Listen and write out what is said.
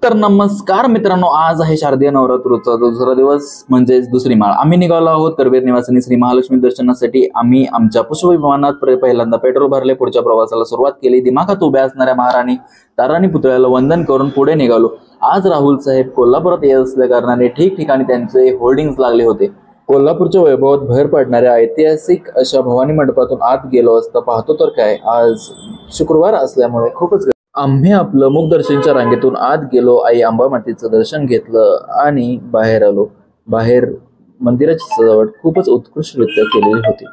तर नमस्कार मित्रांनो, आज आहे शारदीय नवरात्रोचा दुसरा दिवस म्हणजेच दुसरी माळ। आम्ही निघालो आहोत करवीर निवासिनी श्री महालक्ष्मी दर्शनासाठी। आम्ही आमच्या पुष्पविमानात पहिल्यांदा पेट्रोल भरले, पुढच्या प्रवासाला सुरुवात केली। दिमागात उभ्या असणाऱ्या महाराणी ताराणी पुतळ्याला वंदन करून पुढे निघालो। आज राहुल साहेब कोल्हापुरात येत असल्या कारणाने ठिकठिकाणी त्यांचे होर्डिंग्स लागले होते। कोल्हापूरच्या वैभवात भर पडणाऱ्या ऐतिहासिक अशा भवानी मंडपातून आत गेलो असता पाहतो तर काय, आज शुक्रवार असल्यामुळे खूपच आम्ही आपलं मुखदर्शनच्या रांगेतून आत गेलो, आई अंबामातेचं दर्शन घेतलं आणि बाहेर आलो। बाहेर मंदिराची सजावट खूपच उत्कृष्टरित्या केलेली होती।